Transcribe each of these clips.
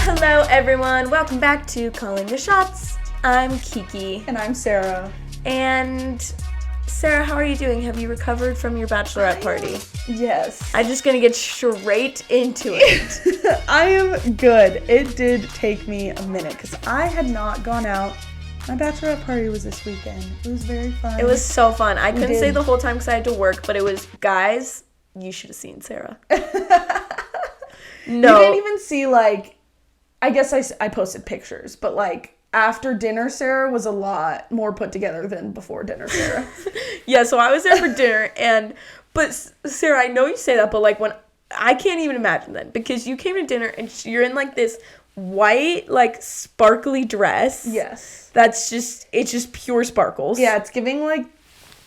Hello, everyone. Welcome back to Calling the Shots. I'm Kiki. And I'm Sarah. And Sarah, how are you doing? Have you recovered from your bachelorette party? Yes. I'm just going to get straight into it. I am good. It did take me a minute because I had not gone out. My bachelorette party was this weekend. It was very fun. It was so fun. I couldn't say the whole time because I had to work, but it was, guys, you should have seen Sarah. No. You didn't even see, I guess I posted pictures, but, after dinner Sarah was a lot more put together than before dinner Sarah. Yeah, so I was there for dinner, but Sarah, I know you say that, but, when, I can't even imagine then, because you came to dinner, and you're in, this white, sparkly dress. Yes. It's just pure sparkles. Yeah, it's giving,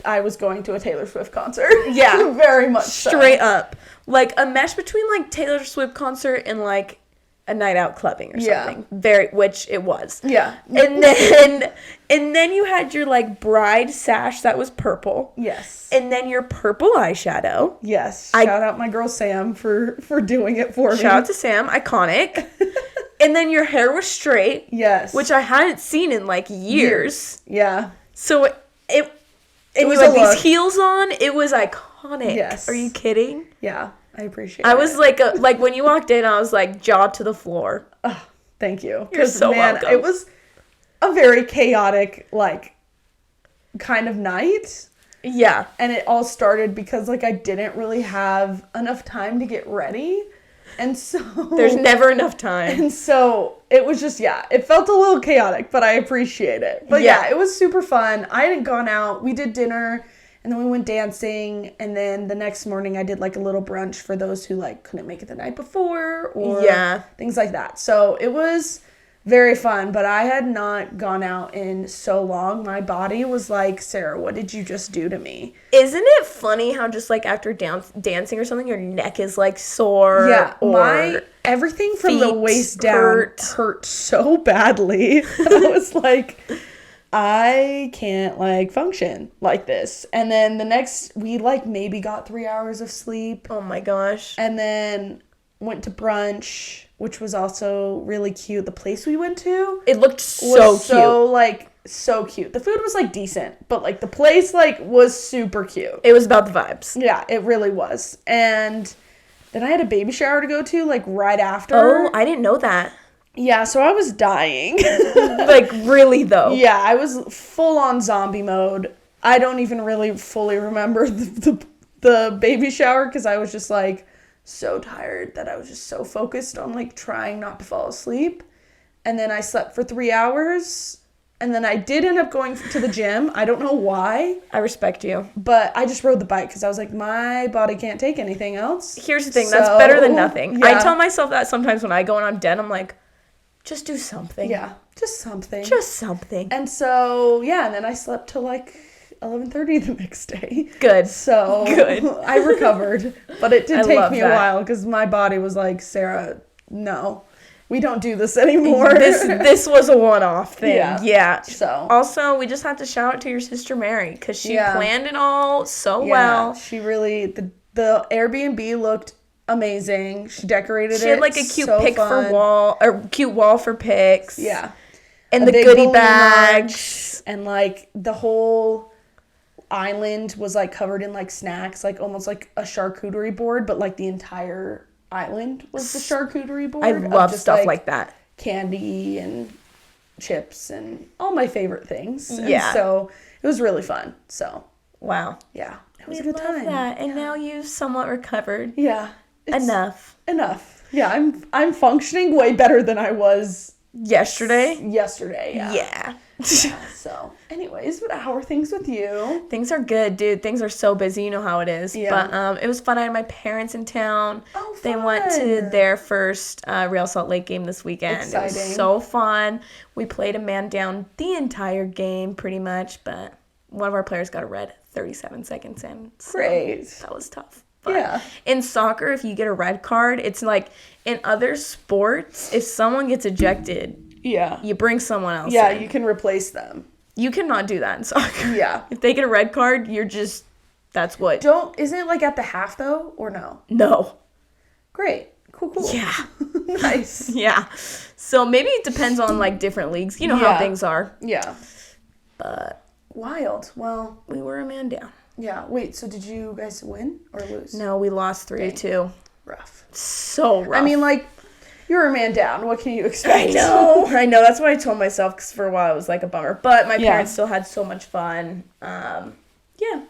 I was going to a Taylor Swift concert. Yeah. Very much Straight up. A mesh between, Taylor Swift concert and, a night out clubbing or something. Yeah. Which it was. Yeah. And then you had your, bride sash that was purple. Yes. And then your purple eyeshadow. Yes. Shout out my girl Sam for doing it for me. Shout out to Sam. Iconic. And then your hair was straight. Yes. Which I hadn't seen in, years. Yeah. So it was these heels on. It was iconic. Yes. Are you kidding? Yeah. I appreciate it. I was when you walked in, I was jaw to the floor. Oh, thank you. You're so welcome. It was a very chaotic, kind of night. Yeah. And it all started because, I didn't really have enough time to get ready. And so... There's never enough time. And so it was just, it felt a little chaotic, but I appreciate it. But it was super fun. I hadn't gone out. We did dinner, and then we went dancing, and then the next morning I did, a little brunch for those who, couldn't make it the night before, or things like that. So it was very fun, but I had not gone out in so long. My body was like, Sarah, what did you just do to me? Isn't it funny how just, after dancing or something, your neck is, sore? Yeah, or everything from the waist down hurt so badly. I was I can't, function like this. And then the next, we, maybe got 3 hours of sleep. Oh, my gosh. And then went to brunch, which was also really cute. The place we went to. It looked so cute. So cute. The food was, decent. But, the place, was super cute. It was about the vibes. Yeah, it really was. And then I had a baby shower to go to, right after. Oh, I didn't know that. Yeah, so I was dying. Really, though. Yeah, I was full on zombie mode. I don't even really fully remember the baby shower because I was just, so tired that I was just so focused on, trying not to fall asleep. And then I slept for 3 hours. And then I did end up going to the gym. I don't know why. I respect you. But I just rode the bike because I was my body can't take anything else. Here's the thing. That's better than nothing. Yeah. I tell myself that sometimes when I go and I'm dead. I'm just do something. Yeah, just something. Just something. And so, and then I slept till 11:30 the next day. Good. So good. I recovered, but it did take me a while because my body was Sarah, no, we don't do this anymore. This was a one-off thing. Yeah. So also, we just have to shout out to your sister Mary because she planned it all so well. She really the Airbnb looked amazing. She decorated it. She had a cute pic for wall or cute wall for pics. Yeah. And the goodie bags and the whole island was covered in snacks, almost a charcuterie board, but the entire island was the charcuterie board. I love stuff like that. Candy and chips and all my favorite things. Yeah. And so it was really fun. So wow. Yeah. It was a good time. That. And now you've somewhat recovered. Yeah. Enough. Yeah, I'm functioning way better than I was yesterday, yeah. So, anyways, how are things with you? Things are good, dude. Things are so busy. You know how it is. Yeah. But it was fun. I had my parents in town. Oh, fun. They went to their first Real Salt Lake game this weekend. Exciting. It was so fun. We played a man down the entire game, pretty much. But one of our players got a red 37 seconds in. So great. That was tough. But in soccer, if you get a red card, it's in other sports, if someone gets ejected, you bring someone else in. You can replace them. You cannot do that in soccer. Yeah. If they get a red card, isn't it at the half though, or no? No. Great. Cool. Yeah. Nice. Yeah. So maybe it depends on like different leagues. You know how things are. Yeah. But Wild. Well, we were a man down. yeah. Wait, so did you guys win or lose? No, we lost 3-2. Rough. So rough. I mean, like, you're a man down. What can you expect? I know. That's what I told myself because for a while it was like a bummer. But my Yeah. parents still had so much fun. Yeah,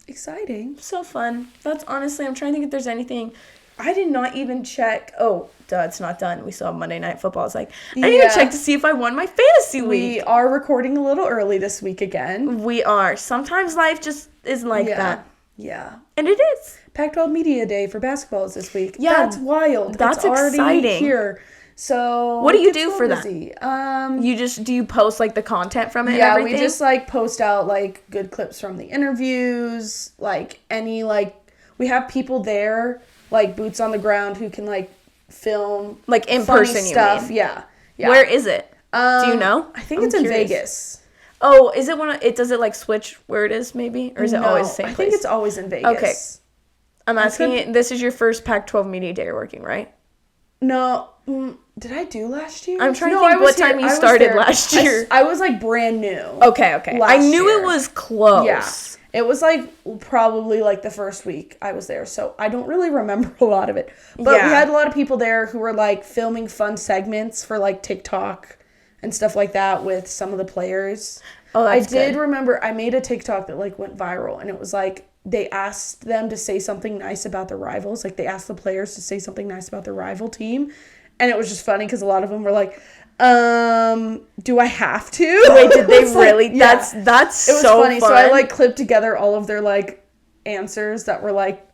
Exciting. so fun. That's honestly, I'm trying to think if there's anything. I did not even check. Oh, duh, it's not done. We still have Monday Night Football. It's like, I didn't even check to see if I won my fantasy league. We are recording a little early this week again. We are. Sometimes life just is like that. Yeah. And it is. Pac-12 Media Day for basketball is this week. Yeah. That's wild. That's it's already exciting. Here. So What do you it's do so for that? busy. Do you post like the content from it and Yeah, everything? we just like post out like good clips from the interviews, like any like we have people there, like boots on the ground who can like film like in funny person stuff. you mean? Yeah. Where is it? Do you know? I think I'm it's in curious. Vegas. Oh, is it does it like switch where it is maybe? Or is it always the same I place? think it's always in Vegas. Okay. I'm asking could- you, this is your first Pac-12 Media Day you're working, right? No, did I do last year? I'm trying to No, think I was what time here. you I was started there. last year. I was like brand new. Okay. I Last knew year. it was close. Yeah. It was like probably like the first week I was there, so I don't really remember a lot of it. But Yeah. we had a lot of people there who were like filming fun segments for like TikTok and stuff like that with some of the players. Oh, I that's did good. remember I made a TikTok that like went viral, and it was like they asked them to say something nice about their rivals. Like they asked the players to say something nice about their rival team. And it was just funny because a lot of them were like, do I have to? Wait, did they It's like, really? yeah. That's It was so funny. fun. So I like clipped together all of their like answers that were like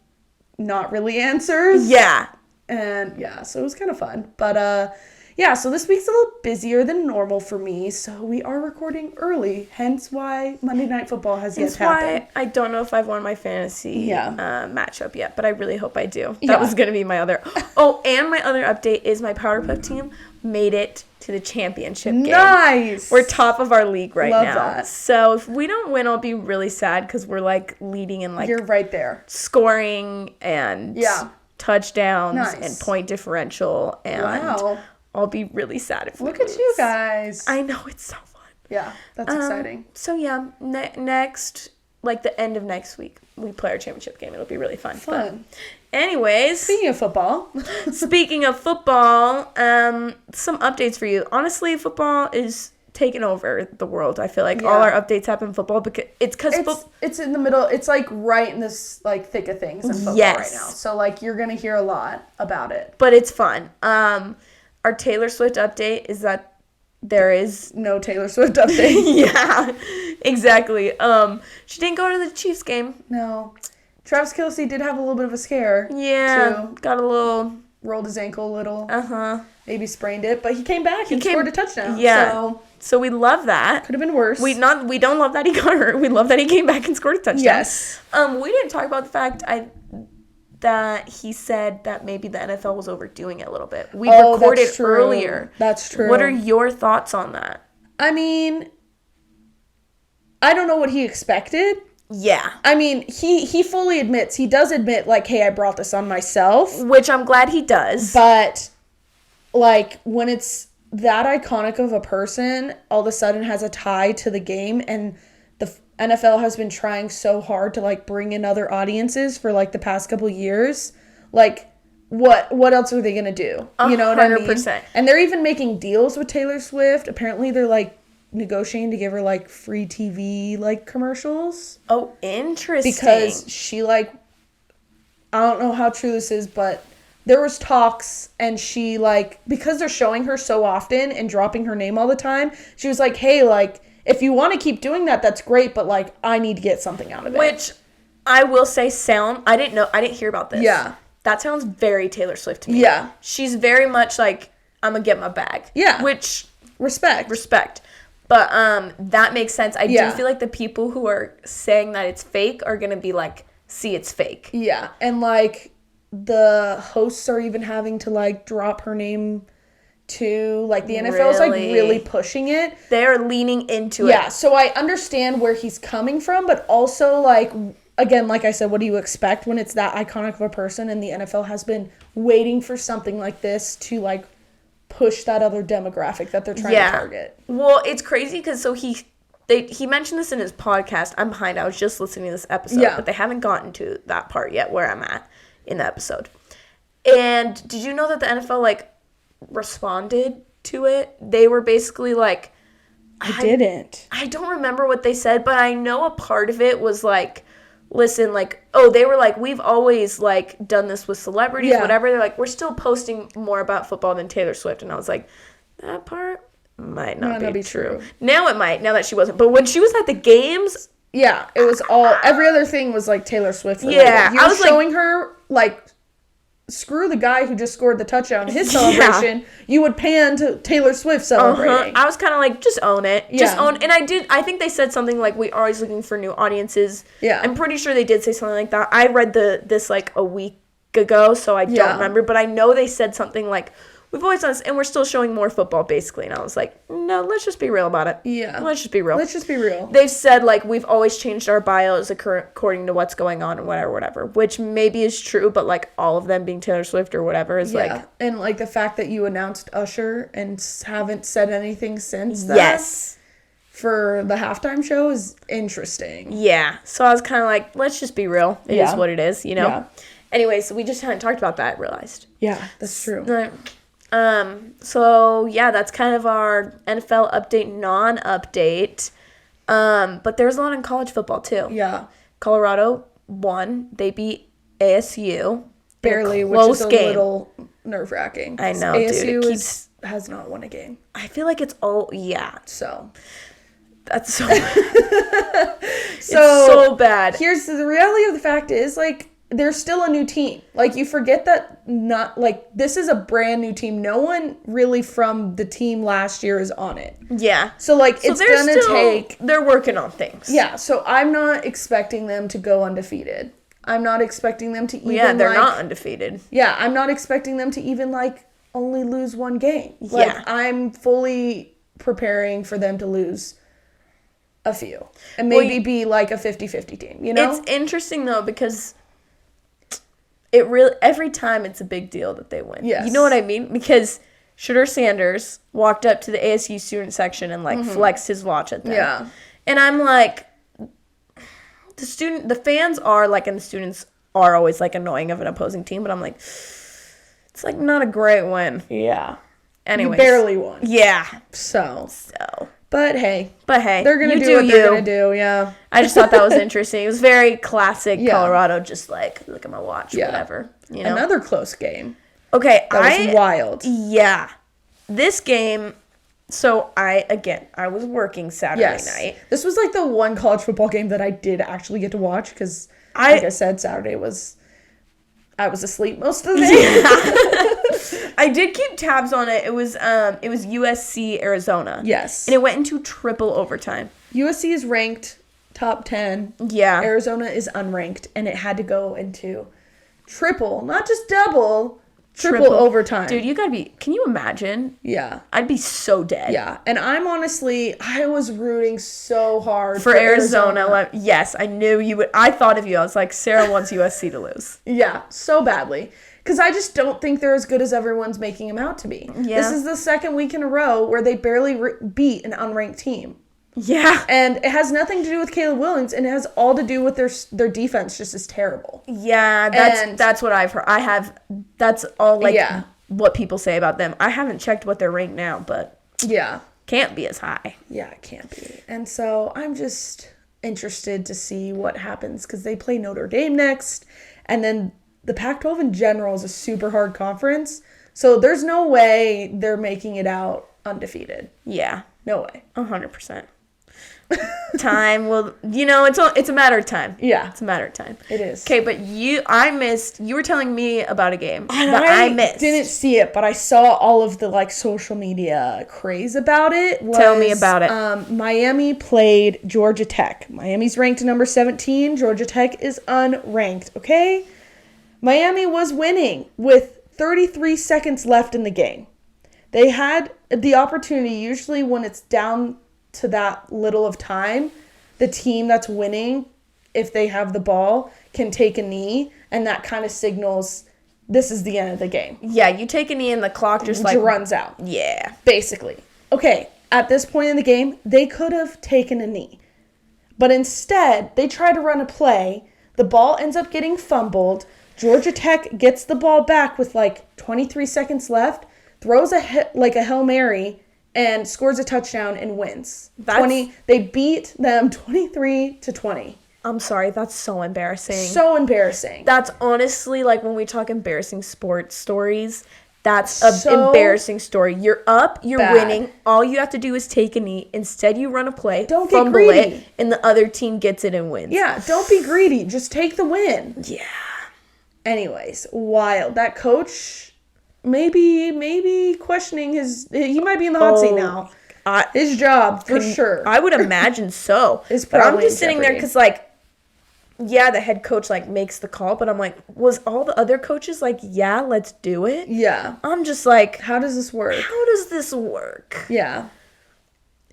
not really answers. Yeah. And yeah, so it was kind of fun. But yeah, so this week's a little busier than normal for me. So we are recording early, hence why Monday Night Football has yet That's to happen. why I don't know if I've won my fantasy matchup yet, but I really hope I do. That Yeah. was going to be my other. Oh, and my other update is my Powerpuff team made it to the championship game. Nice. We're top of our league right Love now. that. So if we don't win, I'll be really sad because we're like leading in like You're right there. scoring and touchdowns Nice. and point differential. And Wow. I'll be really sad if we Look at lose. you guys. I know, it's so fun. Yeah, that's exciting. So yeah, next, like the end of next week, we play our championship game. It'll be really fun. Fun. But anyways, Speaking of football. speaking of football, some updates for you. Honestly, football is taking over the world. I feel like all our updates happen in football because It's in the middle. It's like right in this like thick of things in football Yes. right now. So like you're gonna hear a lot about it. but it's fun. Our Taylor Swift update is that there is No Taylor Swift update. yeah, exactly. She didn't go to the Chiefs game. No. Travis Kelce did have a little bit of a scare. Yeah, Too. got a little. Rolled his ankle a little. Maybe Sprained it, but he came back and scored a touchdown. Yeah. So we love that. Could have been worse. We don't love that he got hurt. We love that he came back and scored a touchdown. Yes. We didn't talk about the fact that he said that maybe the NFL was overdoing it a little bit. We recorded that's true. earlier. That's true. What are your thoughts on that? I mean, I don't know what he expected. Yeah. I mean, he fully admits, he does admit, like, hey, I brought this on myself. Which I'm glad he does. But, like, when it's that iconic of a person, all of a sudden has a tie to the game, and the NFL has been trying so hard to, like, bring in other audiences for, like, the past couple years. Like, what else are they going to do? You know what I mean? 100%. And they're even making deals with Taylor Swift. Apparently, they're, like, negotiating to give her like free TV like commercials Oh, interesting. because she like, I don't know how true this is, but there was talks, and she like, because they're showing her so often and dropping her name all the time, she was like, hey, like, if you want to keep doing that, that's great, but like I need to get something out of it. Which I will say I didn't hear about this. Yeah. That sounds very Taylor Swift to me. Yeah. She's very much like, I'm gonna get my bag. Yeah. Which respect. But that makes sense. I Yeah. do feel like the people who are saying that it's fake are gonna be like, see, it's fake. Yeah. And like the hosts are even having to like drop her name too. Like the NFL is like Really? really pushing it. They're leaning into it. Yeah, so I understand where he's coming from, but also like again, like I said, what do you expect when it's that iconic of a person? And the NFL has been waiting for something like this to like push that other demographic that they're trying to target. Well, it's crazy because he mentioned this in his podcast. I'm behind. I was just listening to this episode, but they haven't gotten to that part yet where I'm at in the episode. And did you know that the NFL like responded to it? They were basically like, I didn't. I don't remember what they said, but I know a part of it was like, listen, like, they were like, we've always like done this with celebrities, whatever. They're like, we're still posting more about football than Taylor Swift. And I was like, that part might not be true. Now it might, now that she wasn't. But when she was at the games, it was all, every other thing was like Taylor Swift related. Yeah. I was showing her like, screw the guy who just scored the touchdown in his celebration. You would pan to Taylor Swift celebrating. I was kind of like, just own it. Just own. And I think they said something like, we're always looking for new audiences. Yeah. I'm pretty sure they did say something like that. I read this like a week ago, so I don't remember. But I know they said something like, we've always done this, and we're still showing more football, basically. And I was like, no, let's just be real about it. Yeah. Let's just be real. Let's just be real. They've said, like, we've always changed our bios according to what's going on and whatever, which maybe is true, but, like, all of them being Taylor Swift or whatever is, like... And, like, the fact that you announced Usher and haven't said anything since that... Yes. For the halftime show is interesting. Yeah. So I was kind of like, let's just be real. It is what it is, you know? Yeah. Anyway, so we just hadn't talked about that, I realized. Yeah, that's true. So yeah, that's kind of our NFL update, non-update. But there's a lot in college football too. Yeah. Colorado won. They beat ASU. Barely, which is a little nerve-wracking. I know, ASU dude. Has not won a game. I feel like it's So. That's so it's so bad. Here's the reality of the fact is, like, they're still a new team. Like, you forget that this is a brand new team. No one really from the team last year is on it. Yeah. So, like, it's gonna take... They're working on things. Yeah, so I'm not expecting them to go undefeated. I'm not expecting them to even, Yeah, they're not undefeated. Yeah, I'm not expecting them to even, like, only lose one game. Like, I'm fully preparing for them to lose a few. And maybe be, like, a 50-50 team, you know? It's interesting, though, because... It really, every time it's a big deal that they win. Yes. You know what I mean? Because Shedeur Sanders walked up to the ASU student section and, like, flexed his watch at them. Yeah. And I'm like, the fans are, like, and the students are always, like, annoying of an opposing team, but I'm like, it's, like, not a great win. Yeah. Anyways. You barely won. Yeah. So. But hey. They're going to do what they're going to do, yeah. I just thought that was interesting. It was very classic Colorado, just like, look at my watch, whatever. You know? Another close game. Okay. That was wild. Yeah. This game, so I was working Saturday night. This was like the one college football game that I did actually get to watch because, like I said, Saturday I was asleep most of the day. I did keep tabs on it. It was USC Arizona. Yes. And it went into triple overtime. USC is ranked top 10. Yeah. Arizona is unranked, and it had to go into triple, not just double, triple overtime. Dude, can you imagine? Yeah. I'd be so dead. Yeah. And I was rooting so hard for Arizona. Yes, I knew you would. I thought of you. I was like, Sarah wants USC to lose. Yeah, so badly. Because I just don't think they're as good as everyone's making them out to be. Yeah. This is the second week in a row where they barely beat an unranked team. Yeah. And it has nothing to do with Caleb Williams, and it has all to do with their defense just is terrible. Yeah, that's what I've heard. That's all, like, what people say about them. I haven't checked what they're ranked now, but... Yeah. Can't be as high. Yeah, it can't be. And so I'm just interested to see what happens, because they play Notre Dame next, and then... The Pac-12 in general is a super hard conference, so there's no way they're making it out undefeated. Yeah. No way. 100%. Time will, it's a matter of time. Yeah. It's a matter of time. It is. Okay, but you were telling me about a game that I missed. Didn't see it, but I saw all of the, like, social media craze about it. Tell me about it. Miami played Georgia Tech. Miami's ranked number 17. Georgia Tech is unranked, okay? Miami was winning with 33 seconds left in the game. They had the opportunity, usually when it's down to that little of time, the team that's winning if they have the ball, can take a knee, and that kind of signals this is the end of the game. Yeah, you take a knee and the clock just runs out. Yeah. Basically. Okay, at this point in the game, they could have taken a knee. But instead, they try to run a play. The ball ends up getting fumbled. Georgia Tech gets the ball back with 23 seconds left, throws a Hail Mary, and scores a touchdown and wins. They beat them 23-20. I'm sorry, that's so embarrassing. So embarrassing. That's honestly, when we talk embarrassing sports stories, that's an embarrassing story. You're up, you're winning. All you have to do is take a knee. Instead, you run a play, fumble it, and the other team gets it and wins. Yeah, don't be greedy. Just take the win. Yeah. Anyways, wild. That coach, maybe questioning he might be in the hot seat now. His job, for sure. I would imagine so. But I'm just sitting there because, yeah, the head coach, makes the call, but I'm like, was all the other coaches yeah, let's do it? Yeah. I'm just like, how does this work? How does this work? Yeah.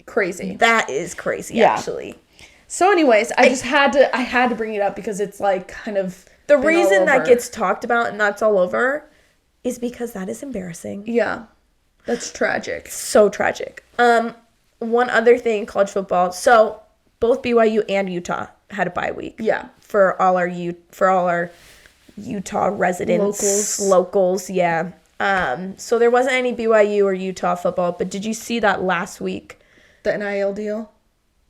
Crazy. That is crazy, actually. So anyways, I had to bring it up because it's kind of the reason that gets talked about and that's all over is because that is embarrassing. Yeah. That's tragic. So tragic. One other thing, college football. So both BYU and Utah had a bye week. Yeah. For all our Utah residents. Locals, yeah. So there wasn't any BYU or Utah football, but did you see that last week? The NIL deal?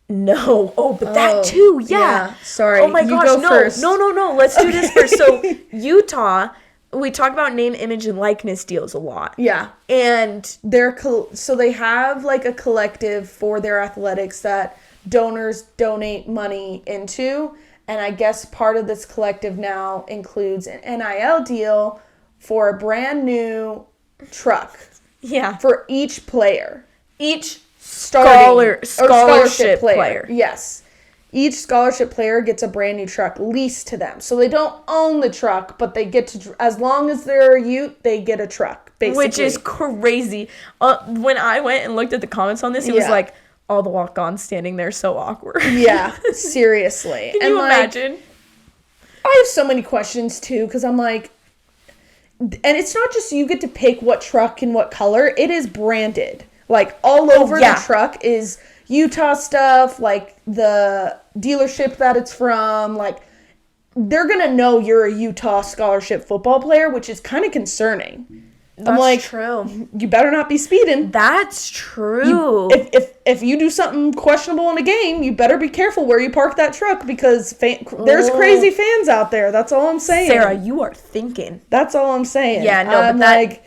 No. Oh, but that too, yeah. Sorry. Oh my gosh, no. First. No. Let's do this first. So Utah, we talk about name, image, and likeness deals a lot. Yeah. And so they have a collective for their athletics that donors donate money into. And I guess part of this collective now includes an NIL deal for a brand new truck. Yeah. For each player. Each scholarship player. Yes. Each scholarship player gets a brand new truck leased to them. So they don't own the truck, but they get to, as long as they're a Ute, they get a truck, basically. Which is crazy. When I went and looked at the comments on this, it was all the walk-ons standing there so awkward. Yeah, seriously. Can you imagine? I have so many questions, too, because I'm like, and it's not just you get to pick what truck and what color. It is branded. All over the truck is Utah stuff, the dealership that it's from, they're going to know you're a Utah scholarship football player, which is kind of concerning. That's true. You better not be speeding. That's true. If you do something questionable in a game, you better be careful where you park that truck because there's crazy fans out there. That's all I'm saying. Sarah, you are thinking. That's all I'm saying. Yeah, no, but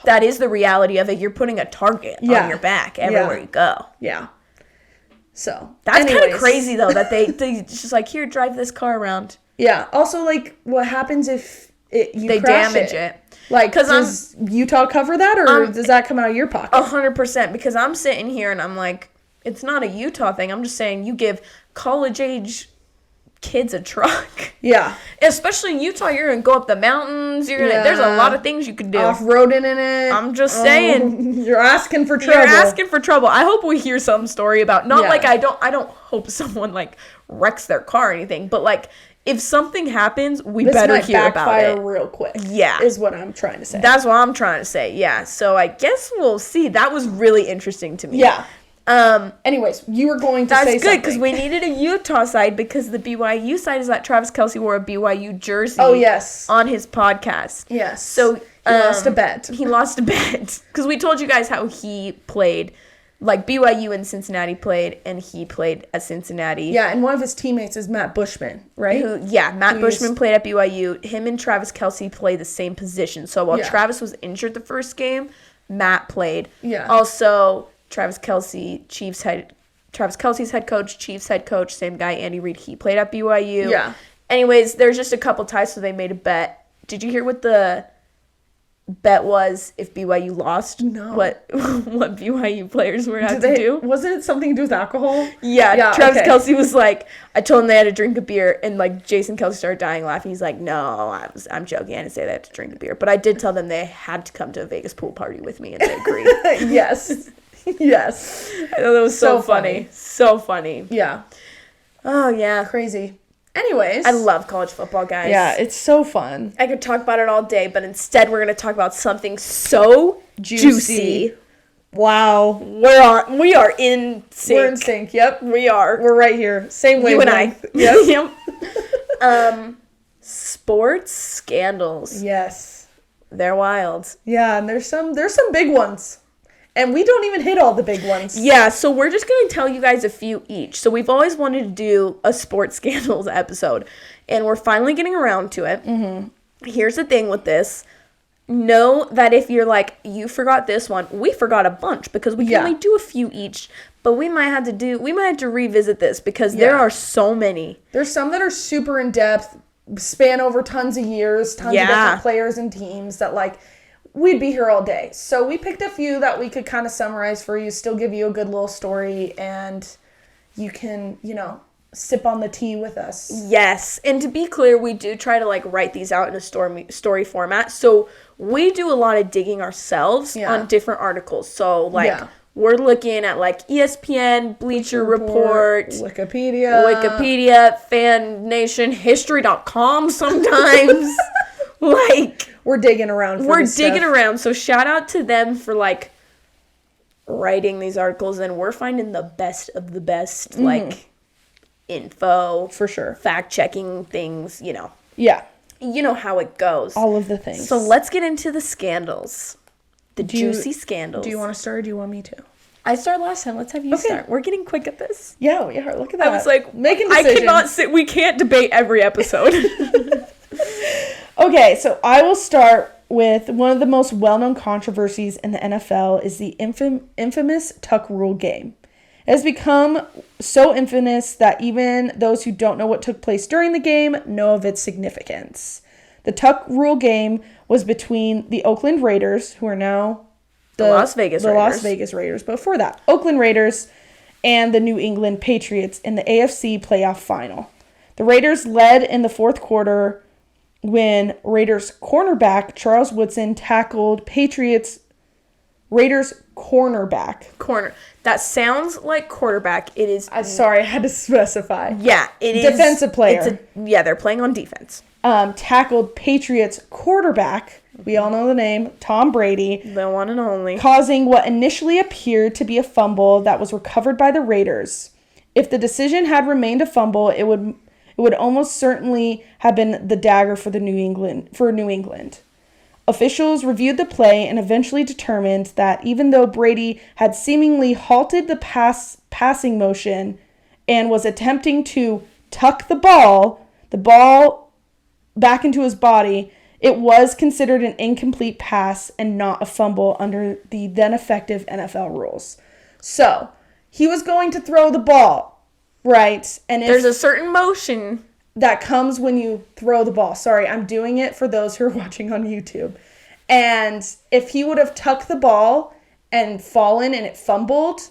that is the reality of it. You're putting a target on your back everywhere you go. Yeah. So that's kind of crazy though that they just here, drive this car around. Yeah. Also, what happens if they damage it? Does Utah cover that, or does that come out of your pocket? 100%. Because I'm sitting here and I'm like, it's not a Utah thing. I'm just saying you give college age kids a truck. Yeah. Especially in Utah, you're gonna go up the mountains. There's a lot of things you could do. Off-roading in it. I'm just saying. You're asking for trouble. I hope we hear some story about I don't hope someone wrecks their car or anything, but if something happens, we better hear about it. Real quick. Yeah. Is what I'm trying to say. That's what I'm trying to say. Yeah. So I guess we'll see. That was really interesting to me. Yeah. Anyways, you were going to say something. That's good because we needed a Utah side because the BYU side is that Travis Kelce wore a BYU jersey. Oh, yes. On his podcast. Yes. So he lost a bet. He lost a bet because we told you guys how he played. BYU and Cincinnati played, and he played at Cincinnati. Yeah, and one of his teammates is Matt Bushman, right? Matt Bushman played at BYU. Him and Travis Kelce play the same position. So while Travis was injured the first game, Matt played. Yeah. Also, Travis Kelce's head coach, Chiefs head coach, same guy, Andy Reid, he played at BYU. Yeah. Anyways, there's just a couple ties, so they made a bet. Did you hear what the bet was if BYU lost? No. What BYU players were to do? Wasn't it something to do with alcohol? Yeah, Travis Kelce was I told him they had to drink a beer, and Jason Kelce started dying laughing. He's like, no, I'm joking. I didn't say they had to drink a beer, but I did tell them they had to come to a Vegas pool party with me, and they agreed. Yes. Yes. I thought that was so funny. So funny. Yeah. Oh, yeah. Crazy. Anyways. I love college football, guys. Yeah, it's so fun. I could talk about it all day, but instead we're going to talk about something so juicy. Wow. We are in sync. We're in sync, yep. We are. We're right here. Same way. You and I. Yep. Yep. Sports scandals. Yes. They're wild. Yeah, and there's some big ones. And we don't even hit all the big ones. Yeah, so we're just going to tell you guys a few each. So we've always wanted to do a sports scandals episode, and we're finally getting around to it. Mm-hmm. Here's the thing with this. Know that if you're like, you forgot this one, we forgot a bunch because we can only do a few each, but we might have to revisit this because there are so many. There's some that are super in depth, span over tons of years, tons of different players and teams that like, we'd be here all day. So we picked a few that we could kind of summarize for you, still give you a good little story, and you can, sip on the tea with us. Yes. And to be clear, we do try to like write these out in a story format. So we do a lot of digging ourselves on different articles. So like we're looking at like ESPN, Bleacher Report, Wikipedia, Fan Nation, History.com sometimes. Like we're digging around. We're digging around. So shout out to them for like writing these articles, and we're finding the best of the best, like info for sure, fact checking things. Yeah, you know how it goes. All of the things. So let's get into the scandals, the juicy scandals. Do you want to start? Or do you want me to? I started last time. Let's have you start. We're getting quick at this. Yeah, we are. Look at that. I was like, making decisions. I cannot sit. We can't debate every episode. Okay, so I will start with one of the most well-known controversies in the NFL is the infamous tuck rule game. It has become so infamous that even those who don't know what took place during the game know of its significance. The tuck rule game was between the Oakland Raiders, who are now the Las Vegas Raiders. But before that, Oakland Raiders and the New England Patriots in the AFC playoff final. The Raiders led in the fourth quarter when Raiders cornerback Charles Woodson tackled Raiders cornerback. That sounds like quarterback. It is. Sorry, I had to specify. Yeah, it is. Defensive player. They're playing on defense. Tackled Patriots quarterback. We all know the name, Tom Brady. The one and only. Causing what initially appeared to be a fumble that was recovered by the Raiders. If the decision had remained a fumble, it would almost certainly have been the dagger for New England. Officials reviewed the play and eventually determined that even though Brady had seemingly halted the passing motion and was attempting to tuck the ball back into his body, it was considered an incomplete pass and not a fumble under the then effective NFL rules. So, he was going to throw the ball, right? And there's a certain motion that comes when you throw the ball. Sorry, I'm doing it for those who are watching on YouTube. And if he would have tucked the ball and fallen and it fumbled,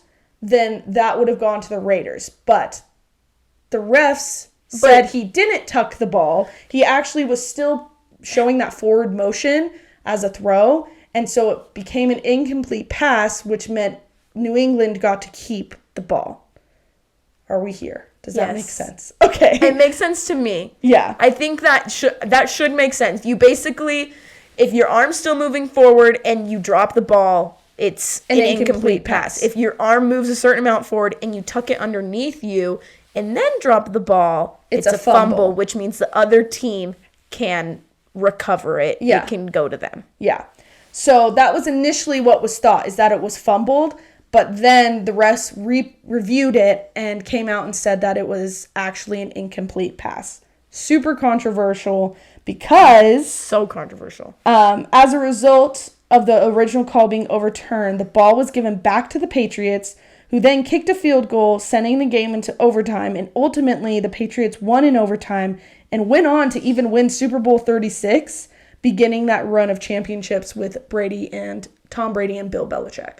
then that would have gone to the Raiders. But the refs said he didn't tuck the ball. He actually was still showing that forward motion as a throw. And so it became an incomplete pass, which meant New England got to keep the ball. Are we here? Does that make sense? Okay. It makes sense to me. Yeah. I think that should make sense. You basically, if your arm's still moving forward and you drop the ball, it's an incomplete pass. If your arm moves a certain amount forward and you tuck it underneath you and then drop the ball, it's a fumble, which means the other team can recover it. Yeah. It can go to them. Yeah. So that was initially what was thought, is that it was fumbled. But then the refs reviewed it and came out and said that it was actually an incomplete pass. Super controversial because... So controversial. As a result of the original call being overturned, the ball was given back to the Patriots, who then kicked a field goal, sending the game into overtime. And ultimately, the Patriots won in overtime and went on to even win Super Bowl 36, beginning that run of championships with Tom Brady and Bill Belichick.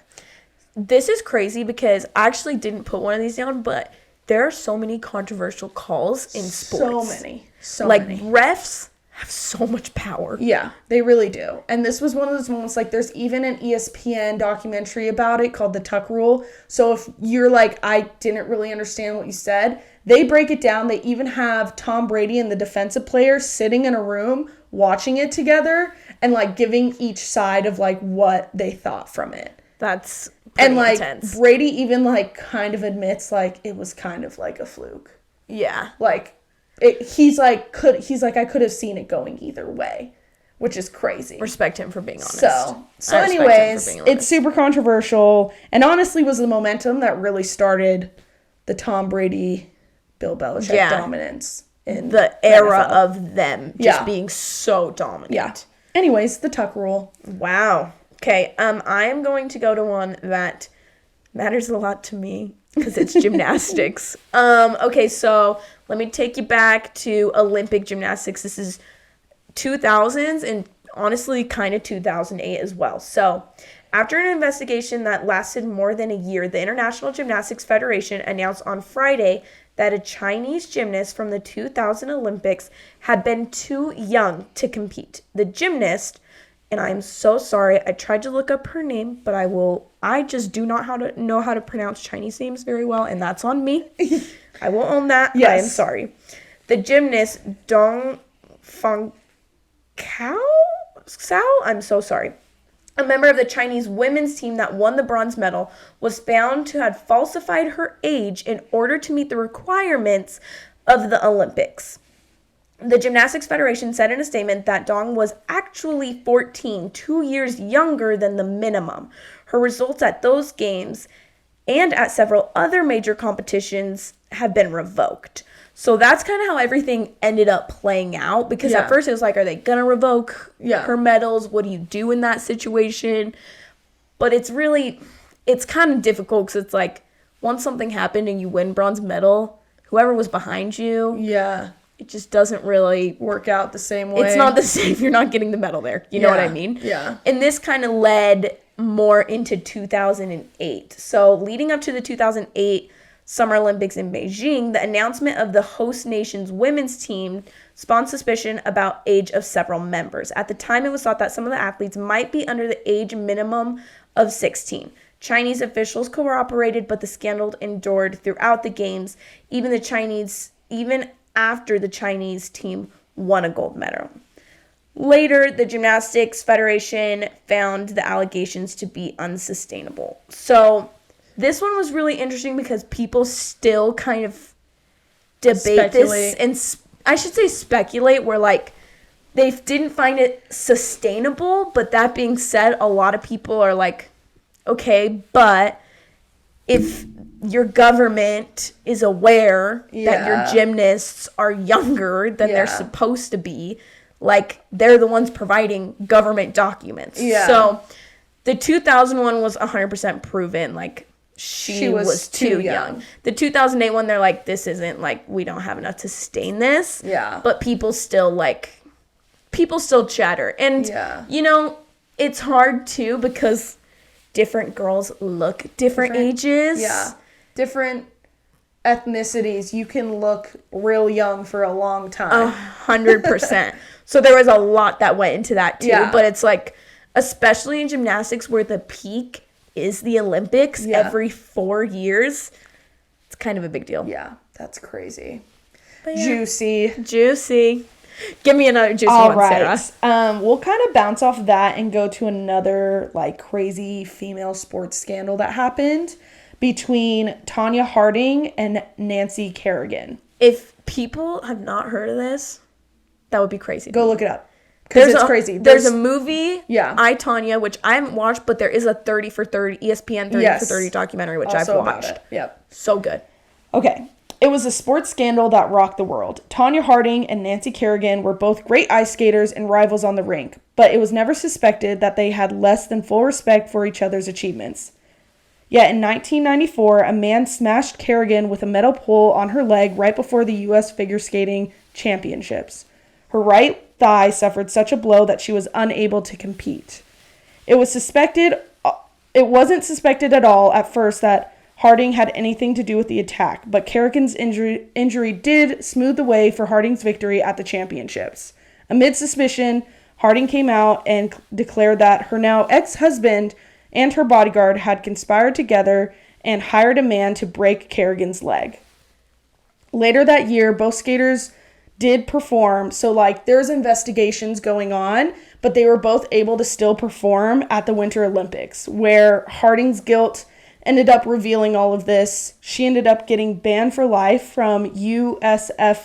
This is crazy because I actually didn't put one of these down, but there are so many controversial calls in sports. So many. Refs have so much power. Yeah, they really do. And this was one of those moments, like, there's even an ESPN documentary about it called The Tuck Rule. So if you're like, I didn't really understand what you said, they break it down. They even have Tom Brady and the defensive players sitting in a room watching it together and, like, giving each side of, like, what they thought from it. That's pretty like, intense. Brady even, like, kind of admits, like, it was kind of like a fluke. Yeah. Like, he's like, I could have seen it going either way, which is crazy. Respect him for being honest. So anyways, it's super controversial, and honestly was the momentum that really started the Tom Brady, Bill Belichick dominance in the era NFL. of them just being so dominant. Yeah. Anyways, the Tuck Rule. Wow. Okay. I am going to go to one that matters a lot to me because it's gymnastics. Okay, so let me take you back to Olympic gymnastics. This is 2000s and honestly kind of 2008 as well. So after an investigation that lasted more than a year, the International Gymnastics Federation announced on Friday that a Chinese gymnast from the 2000 Olympics had been too young to compete. The gymnast, and I'm so sorry, I tried to look up her name, but I just do not know how to pronounce Chinese names very well, and that's on me. I will own that. Yes. I am sorry. The gymnast, Dong Feng Cao? I'm so sorry. A member of the Chinese women's team that won the bronze medal was found to have falsified her age in order to meet the requirements of the Olympics. The Gymnastics Federation said in a statement that Dong was actually 14, 2 years younger than the minimum. Her results at those games and at several other major competitions have been revoked. So that's kind of how everything ended up playing out, because at first it was like, are they going to revoke her medals? What do you do in that situation? But it's kind of difficult because it's like, once something happened and you win bronze medal, whoever was behind you, it just doesn't really work out the same way. It's not the same. You're not getting the medal there. You know what I mean? Yeah. And this kind of led more into 2008. So leading up to the 2008 Summer Olympics in Beijing, the announcement of the host nation's women's team spawned suspicion about age of several members. At the time, it was thought that some of the athletes might be under the age minimum of 16. Chinese officials cooperated, but the scandal endured throughout the games, even after the Chinese team won a gold medal. Later, the Gymnastics Federation found the allegations to be unsustainable. So this one was really interesting because people still kind of debate this, and I should say speculate, where like they didn't find it sustainable. But that being said, a lot of people are like, okay, but if your government is aware that your gymnasts are younger than they're supposed to be, like, they're the ones providing government documents. So the 2001 was 100% proven, like, she was too young. The 2008 one, they're like, this isn't, like, we don't have enough to sustain this. But people still chatter. And, you know, it's hard, too, because different girls look different ages. Different ethnicities. You can look real young for a long time. 100%. So there was a lot that went into that, too. But it's like, especially in gymnastics where the peak is the Olympics every 4 years, it's kind of a big deal. Yeah, that's crazy. Juicy. Give me another juicy one, Sarah. We'll kind of bounce off that and go to another, like, crazy female sports scandal that happened between Tonya Harding and Nancy Kerrigan. If people have not heard of this, that would be crazy. Go look it up. Because it's crazy. There's a movie, I, Tonya, which I haven't watched, but there is a 30 for 30, ESPN 30 for 30 documentary, which also I've watched. Yep. So good. Okay. It was a sports scandal that rocked the world. Tonya Harding and Nancy Kerrigan were both great ice skaters and rivals on the rink, but it was never suspected that they had less than full respect for each other's achievements. Yet in 1994, a man smashed Kerrigan with a metal pole on her leg right before the U.S. Figure Skating Championships. Her right thigh suffered such a blow that she was unable to compete. It wasn't suspected at all at first that Harding had anything to do with the attack, but Kerrigan's injury did smooth the way for Harding's victory at the championships. Amid suspicion, Harding came out and declared that her now ex-husband and her bodyguard had conspired together and hired a man to break Kerrigan's leg. Later that year, both skaters did perform. So, like, there's investigations going on, but they were both able to still perform at the Winter Olympics, where Harding's guilt ended up revealing all of this. She ended up getting banned for life from USFSA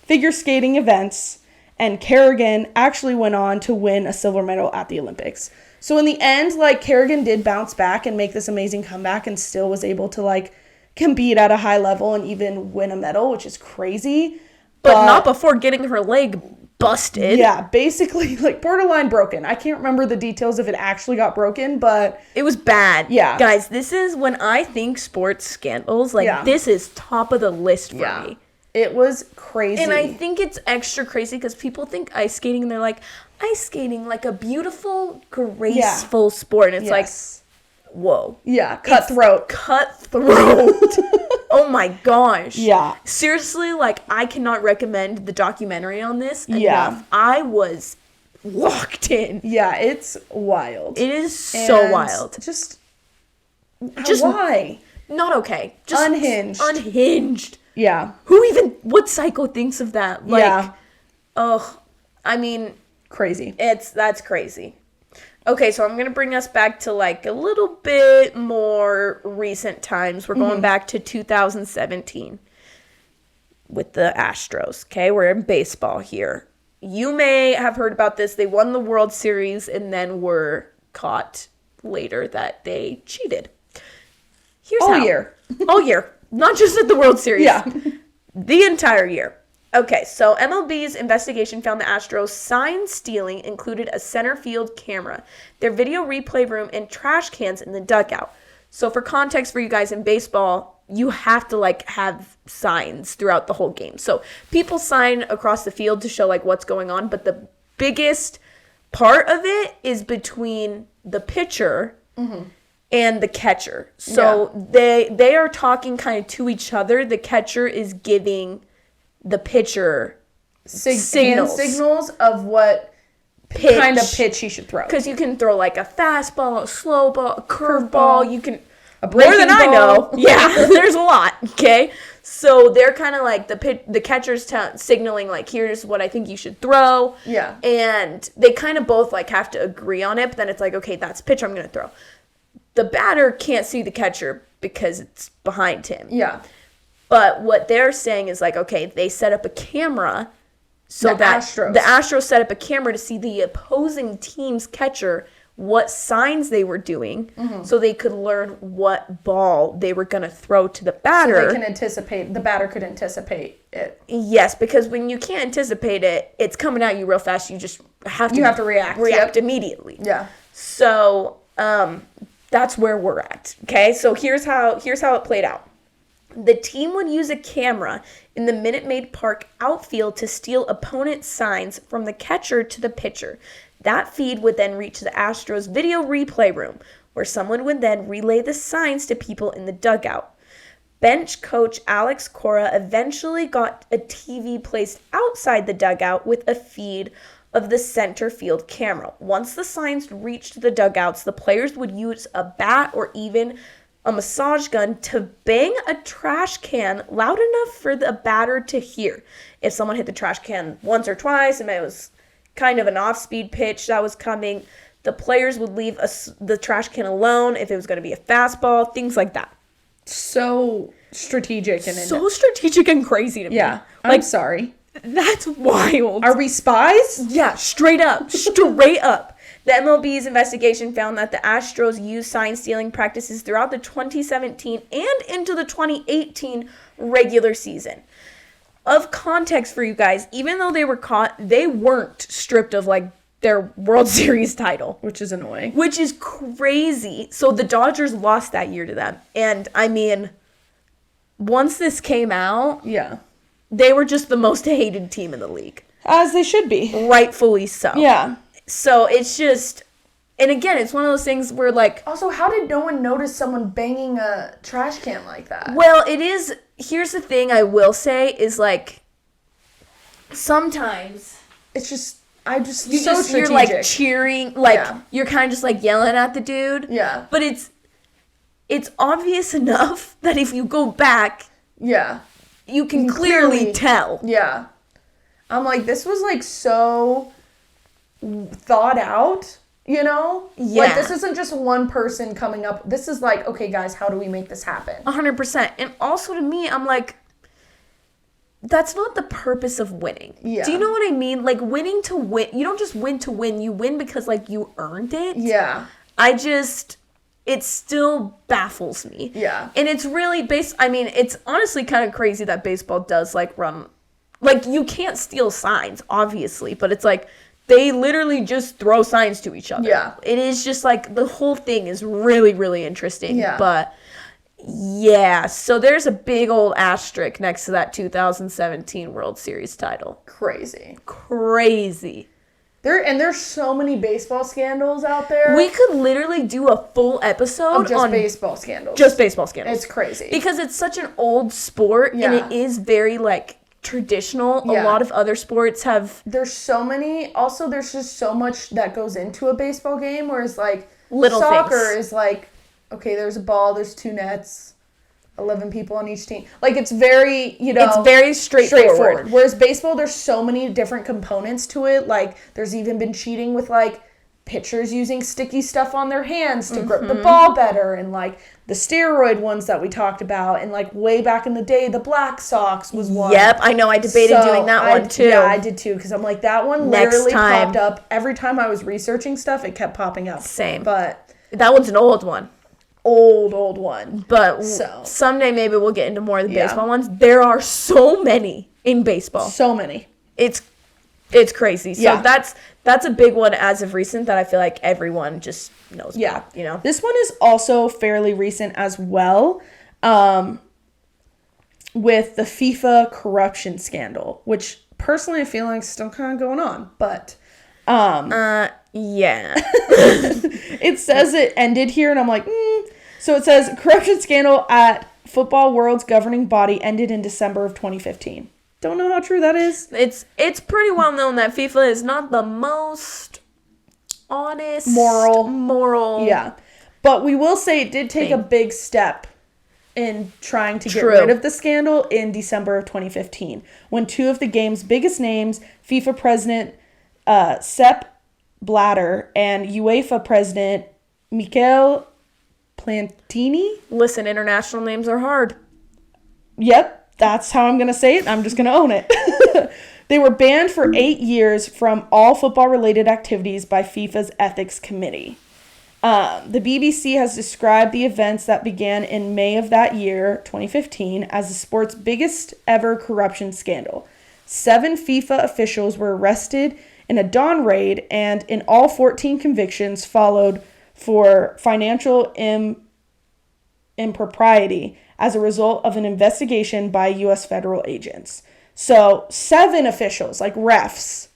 figure skating events, and Kerrigan actually went on to win a silver medal at the Olympics. So in the end, like, Kerrigan did bounce back and make this amazing comeback and still was able to, like, compete at a high level and even win a medal, which is crazy. But not before getting her leg busted. Yeah, basically, like, borderline broken. I can't remember the details if it actually got broken, but it was bad. Yeah. Guys, this is when I think sports scandals, like, this is top of the list for me. It was crazy. And I think it's extra crazy because people think ice skating and they're like, ice skating, like a beautiful, graceful sport. And it's like, whoa. Yeah, cutthroat. Cutthroat. Oh my gosh. Yeah. Seriously, like, I cannot recommend the documentary on this enough. Yeah. I was locked in. Yeah, it's wild. It is so wild. Just why? Not okay. Just unhinged. Yeah. What psycho thinks of that? Like, I mean, crazy. That's crazy. Okay, so I'm going to bring us back to, like, a little bit more recent times. We're going back to 2017 with the Astros, okay? We're in baseball here. You may have heard about this. They won the World Series and then were caught later that they cheated. All year. All year. Not just at the World Series. Yeah. The entire year. Okay, so MLB's investigation found the Astros' sign stealing included a center field camera, their video replay room, and trash cans in the dugout. So for context for you guys in baseball, you have to, like, have signs throughout the whole game. So people sign across the field to show, like, what's going on, but the biggest part of it is between the pitcher and the catcher. So they are talking kind of to each other. The catcher is giving the pitcher signals of what kind of pitch he should throw. Because you can throw, like, a fastball, a slow ball, a curveball. You can more than I know. Yeah, there's a lot. Okay, so they're kind of like the catcher's signaling, like, here's what I think you should throw. Yeah, and they kind of both, like, have to agree on it. But then it's like, okay, that's pitcher I'm gonna throw. The batter can't see the catcher because it's behind him. Yeah. But what they're saying is, like, okay, they set up a camera so the Astros set up a camera to see the opposing team's catcher, what signs they were doing, so they could learn what ball they were going to throw to the batter. So they can anticipate, the batter could anticipate it. Yes, because when you can't anticipate it, it's coming at you real fast. You just have to react immediately. Yeah. So that's where we're at. Okay, so here's how it played out. The team would use a camera in the Minute Maid Park outfield to steal opponent signs from the catcher to the pitcher. That feed would then reach the Astros video replay room, where someone would then relay the signs to people in the dugout. Bench coach Alex Cora eventually got a TV placed outside the dugout with a feed of the center field camera. Once the signs reached the dugouts, the players would use a bat or even a massage gun to bang a trash can loud enough for the batter to hear. If someone hit the trash can once or twice and it was kind of an off-speed pitch that was coming, the players would leave the trash can alone if it was going to be a fastball, things like that. So strategic and crazy to me. Yeah, like, I'm sorry. That's wild. Are we spies? Yeah, straight up. Straight up. The MLB's investigation found that the Astros used sign stealing practices throughout the 2017 and into the 2018 regular season. Of context for you guys, even though they were caught, they weren't stripped of, like, their World Series title. Which is annoying. Which is crazy. So the Dodgers lost that year to them. And, I mean, once this came out, they were just the most hated team in the league. As they should be. Rightfully so. Yeah. So it's just, and again, it's one of those things where, like... Also, how did no one notice someone banging a trash can like that? Well, it is, here's the thing I will say is, like, sometimes it's just, you're so just, you're strategic. like cheering, like Yeah. you're kind of just like yelling at the dude. Yeah. But it's obvious enough that if you go back, Yeah. you can clearly tell. Yeah. I'm like, this was like so thought out, you know? Yeah. Like, this isn't just one person coming up. This is like, okay, guys, how do we make this happen? 100%. And also to me, I'm like, that's not the purpose of winning. Yeah. Do you know what I mean? Like, winning to win. You don't just win to win. You win because, like, you earned it. Yeah. It still baffles me. Yeah. And it's really it's honestly kind of crazy that baseball does, like, run. Like, you can't steal signs, obviously, but it's like, they literally just throw signs to each other. Yeah. It is just, like, the whole thing is really, really interesting. Yeah. But, yeah. So there's a big old asterisk next to that 2017 World Series title. Crazy. There's so many baseball scandals out there. We could literally do a full episode of just on baseball scandals. just baseball scandals. It's crazy. Because it's such an old sport, and Yeah. it is very, like, traditional. Yeah. A lot of other sports have There's so many. Also, there's just so much that goes into a baseball game, whereas, like, Little soccer things. is like, okay, there's a ball, there's 2 nets, 11 people on each team. Like, it's very, it's very straightforward. Whereas baseball, there's so many different components to it. Like, there's even been cheating with, like, pitchers using sticky stuff on their hands to grip the ball better, and, like, the steroid ones that we talked about, and, like, way back in the day, the Black Sox was one. Yep, I know. I debated doing that one too. Yeah, I did too, because I'm like, that one Next literally time. popped up. Every time I was researching stuff, it kept popping up. Same. But That one's an old one. old one. But So. someday maybe we'll get into more of the Yeah. baseball ones. There are so many in baseball. So many. It's crazy. So Yeah. that's a big one as of recent that I feel like everyone just knows Yeah. about, you know? This one is also fairly recent as well, with the FIFA corruption scandal, which personally I feel like is still kind of going on. But Yeah. it says it ended here, and I'm like, So it says, corruption scandal at Football World's governing body ended in December of 2015. Don't know how true that is. It's pretty well known that FIFA is not the most honest, moral. Yeah. But we will say it did take a Thing. big step in trying to get True. rid of the scandal in December of 2015, when 2 of the game's biggest names, FIFA president Sepp Blatter and UEFA president Michele Platini. Listen, international names are hard. Yep, that's how I'm going to say it. I'm just going to own it. They were banned for 8 years from all football-related activities by FIFA's ethics committee. The BBC has described the events that began in May of that year, 2015, as the sport's biggest ever corruption scandal. 7 FIFA officials were arrested in a dawn raid, and in all 14 convictions followed for financial impropriety as a result of an investigation by U.S. federal agents. So 7 officials, like refs,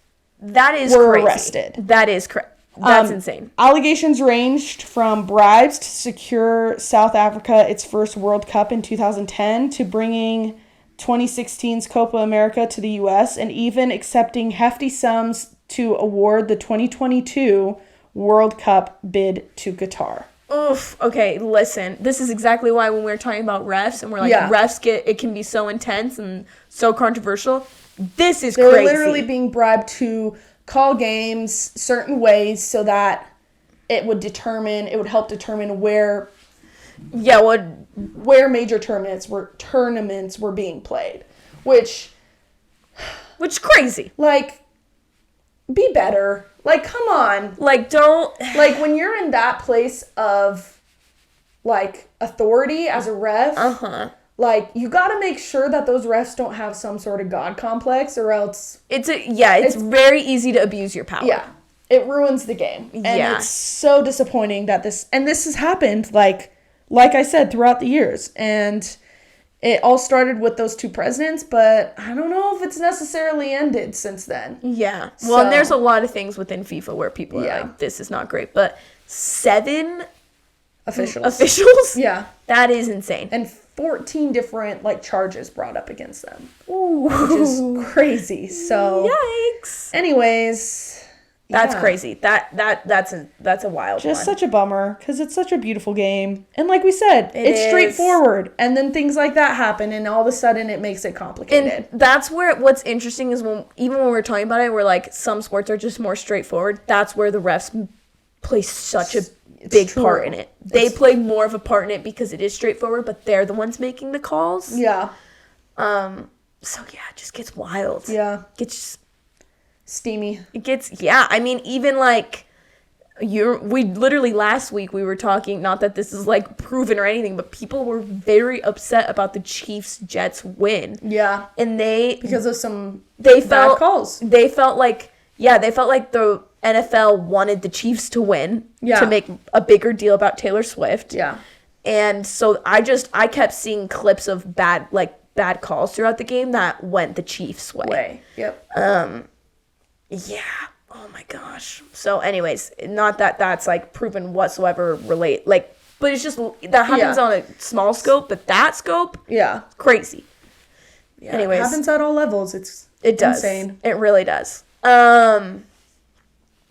That is were crazy. arrested. That is crazy. That's insane. Allegations ranged from bribes to secure South Africa its first World Cup in 2010 to bringing 2016's Copa America to the U.S. and even accepting hefty sums to award the 2022 World Cup bid to Qatar. Oof. Okay, listen. This is exactly why when we were talking about refs and we're like, Yeah. refs it can be so intense and so controversial. This is They're crazy. literally being bribed to call games certain ways so that it would help determine where Yeah, what? major tournaments were being played, which Crazy. like be better. Like, come on. Like, don't. Like, when you're in that place of like authority as a ref, like, you got to make sure that those refs don't have some sort of god complex, or else It's very easy to abuse your power. yeah, it ruins the game. And Yeah. it's so disappointing that this has happened like I said, throughout the years. And it all started with those 2 presidents, but I don't know if it's necessarily ended since then. Yeah. Well, and there's So- a lot of things within FIFA where people are Yeah. like, this is not great. But 7 officials. Yeah. That is insane. And 14 different like charges brought up against them. Ooh. Which is crazy. So yikes. Anyways, that's crazy. That's a wild just one. Such a bummer because it's such a beautiful game. And like we said, it's straightforward. And then things like that happen and all of a sudden it makes it complicated. And that's where what's interesting is when we're talking about it, we're like some sports are just more straightforward. That's where the refs play such a big part in it. They play more of a part in it because it is straightforward, but they're the ones making the calls. Yeah. So yeah, it just gets wild. Yeah. Gets steamy. It gets, yeah. I mean, even like we literally last week we were talking, not that this is like proven or anything, but people were very upset about the Chiefs-Jets win. Yeah. And because of some bad calls. They felt like the NFL wanted the Chiefs to win to make a bigger deal about Taylor Swift. Yeah. And so I kept seeing clips of bad calls throughout the game that went the Chiefs' way. Yep. Yeah. Oh my gosh. So anyways, not that that's like proven whatsoever but it's just that happens on a small scope, but that scope, crazy. Yeah. Anyways, it happens at all levels. It does. Insane. It really does. I'm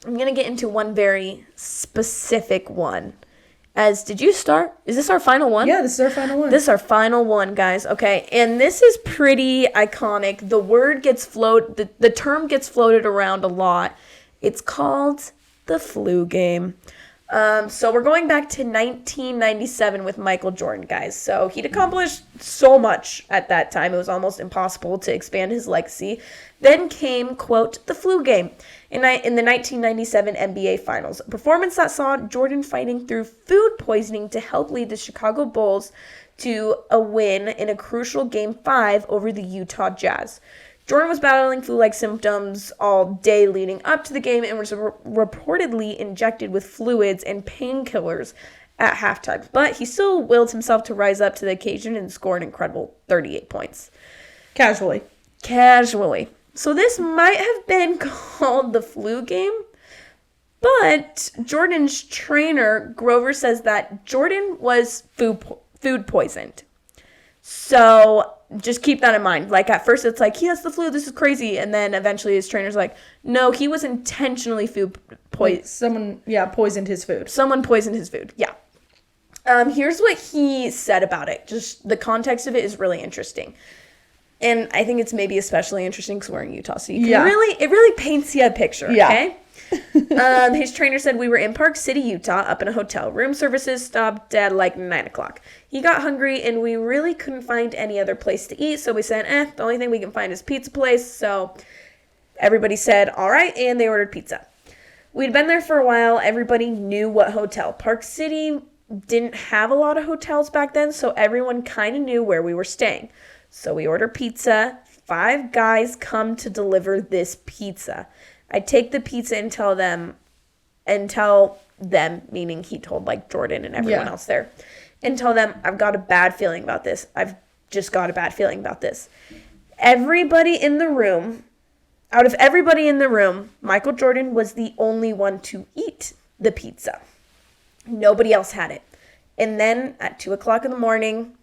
going to get into one very specific one. Did you start? Is this our final one? Yeah, this is our final one. This is our final one, guys. Okay, and this is pretty iconic. The term gets floated around a lot. It's called the flu game. So we're going back to 1997 with Michael Jordan, guys. So he'd accomplished so much at that time. It was almost impossible to expand his legacy. Then came, quote, the flu game in the 1997 NBA Finals, a performance that saw Jordan fighting through food poisoning to help lead the Chicago Bulls to a win in a crucial Game 5 over the Utah Jazz. Jordan was battling flu-like symptoms all day leading up to the game and was reportedly injected with fluids and painkillers at halftime. But he still willed himself to rise up to the occasion and score an incredible 38 points. Casually. So this might have been called the flu game, but Jordan's trainer, Grover, says that Jordan was food poisoned. So just keep that in mind. Like at first it's like, he has the flu, this is crazy. And then eventually his trainer's like, no, he was intentionally food poisoned. Someone poisoned his food. Someone poisoned his food, yeah. Here's what he said about it. Just the context of it is really interesting. And I think it's maybe especially interesting because we're in Utah. So you can it really paints you a picture, okay? His trainer said, we were in Park City, Utah, up in a hotel. Room services stopped at like 9 o'clock. He got hungry and we really couldn't find any other place to eat. So we said, the only thing we can find is pizza place. So everybody said, all right. And they ordered pizza. We'd been there for a while. Everybody knew what hotel. Park City didn't have a lot of hotels back then. So everyone kind of knew where we were staying. So we order pizza. 5 guys come to deliver this pizza. I take the pizza and tell them, meaning he told like Jordan and everyone else there, and tell them, I've got a bad feeling about this. I've just got a bad feeling about this. Everybody in the room, out of everybody in the room, Michael Jordan was the only one to eat the pizza. Nobody else had it. And then at 2 o'clock in the morning,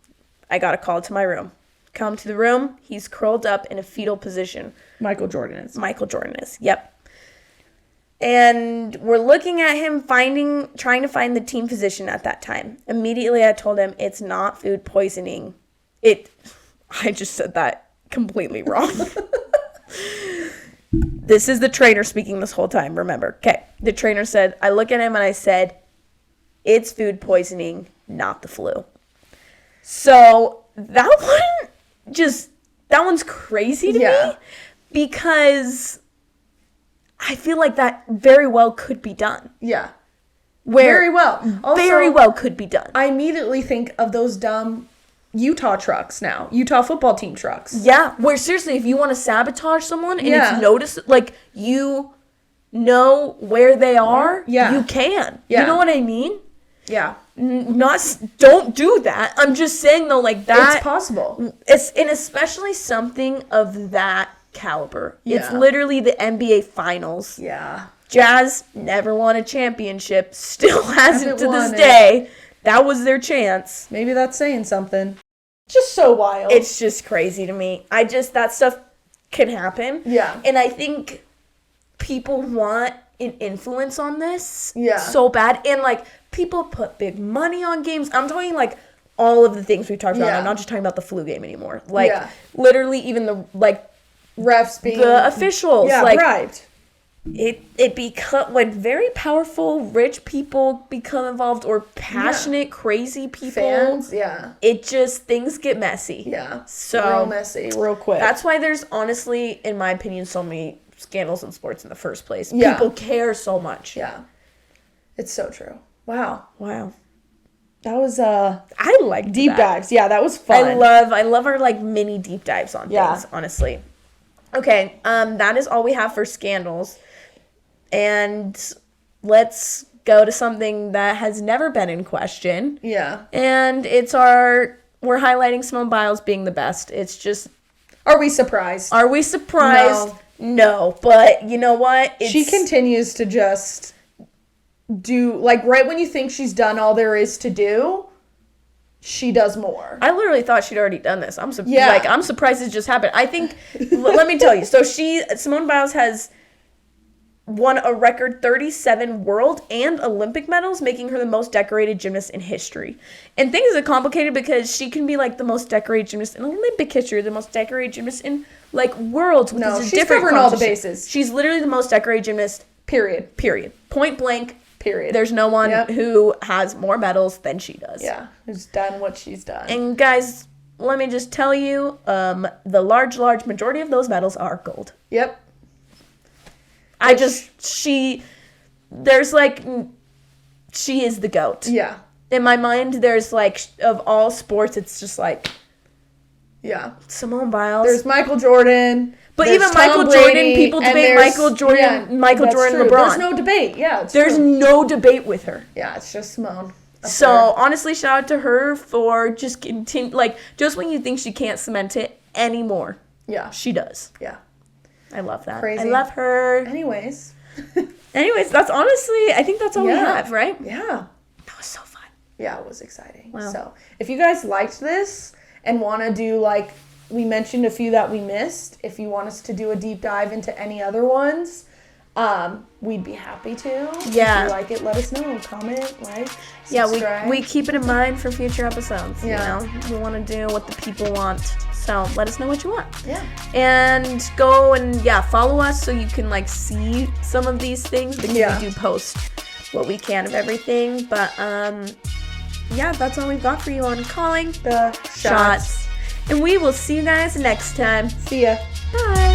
I got a call to my room. Come to the room. He's curled up in a fetal position. Michael Jordan is. Yep. And we're looking at him trying to find the team physician at that time. Immediately I told him it's not food poisoning. I just said that completely wrong. This is the trainer speaking this whole time, remember. Okay. The trainer said, I look at him and I said, it's food poisoning, not the flu. So that one's crazy to me because I feel like that very well could be done. Yeah. Very well. Also, very well could be done. I immediately think of those dumb Utah trucks now. Utah football team trucks. Yeah. Where seriously, if you want to sabotage someone and it's noticed, like you know where they are, you can. Yeah. You know what I mean? Yeah. Don't do that. I'm just saying though, like that. It's possible. And especially something of that caliber. Yeah. It's literally the NBA Finals. Yeah. Jazz never won a championship. Still hasn't to this day. that was their chance. Maybe that's saying something. Just so wild. It's just crazy to me. That stuff can happen. Yeah. And I think people want an influence on this Yeah. so bad. And, like, people put big money on games. I'm talking, like, all of the things we talked about. Yeah. I'm not just talking about the flu game anymore. Like, Yeah. literally even the, like, refs being the officials. yeah, like, bribed. It become when very powerful, rich people become involved or passionate, crazy people. Fans, yeah. It just, things get messy. Yeah. So real messy, real quick. that's why there's honestly, in my opinion, so many scandals in sports in the first place. Yeah. People care so much. yeah. It's so true. Wow. Wow. That was I like deep that. dives. Yeah, that was fun. I love our like mini deep dives on Yeah. things, honestly. Okay, that is all we have for scandals. And let's go to something that has never been in question. Yeah. And we're highlighting Simone Biles being the best. It's just, Are we surprised? are we surprised? No. But you know what? She continues to just do, like, right when you think she's done all there is to do, she does more. I literally thought she'd already done this. I'm Yeah. I'm surprised it just happened. I think, let me tell you. So Simone Biles has won a record 37 world and Olympic medals, making her the most decorated gymnast in history. And things are complicated because she can be like the most decorated gymnast in Olympic history, the most decorated gymnast in like worlds. With No, these she's different covering all the competitions. bases. She's literally the most decorated gymnast, Period. point blank. Period. There's no one Yep. who has more medals than she does. Yeah. Who's done what she's done. And guys, let me just tell you, the large majority of those medals are gold. Yep. She is the GOAT. Yeah. In my mind, there's like, of all sports, it's just like Yeah. Simone Biles. There's Michael Jordan. But there's even Tom Michael Brady, Jordan, people and debate there's- Michael Jordan, that's true. LeBron. There's no debate. Yeah, There's true. no debate with her. Yeah, it's just Simone. Up So there. honestly, shout out to her for just just when you think she can't cement it anymore, Yeah. she does. Yeah. I love that. Crazy. I love her. Anyways. Anyways, I think that's all we Yeah. have, right? Yeah. That was so fun. Yeah, it was exciting. Wow. So, if you guys liked this and want to do, like, we mentioned a few that we missed, if you want us to do a deep dive into any other ones, we'd be happy to. Yeah. If you like it, let us know. Comment, like, Yeah, subscribe. we keep it in mind for future episodes. Yeah. You know, we want to do what the people want. So let us know what you want. Yeah. And go and follow us so you can like see some of these things because Yeah. we do post what we can of everything. But that's all we've got for you on calling The shots. And we will see you guys next time. See ya. Bye.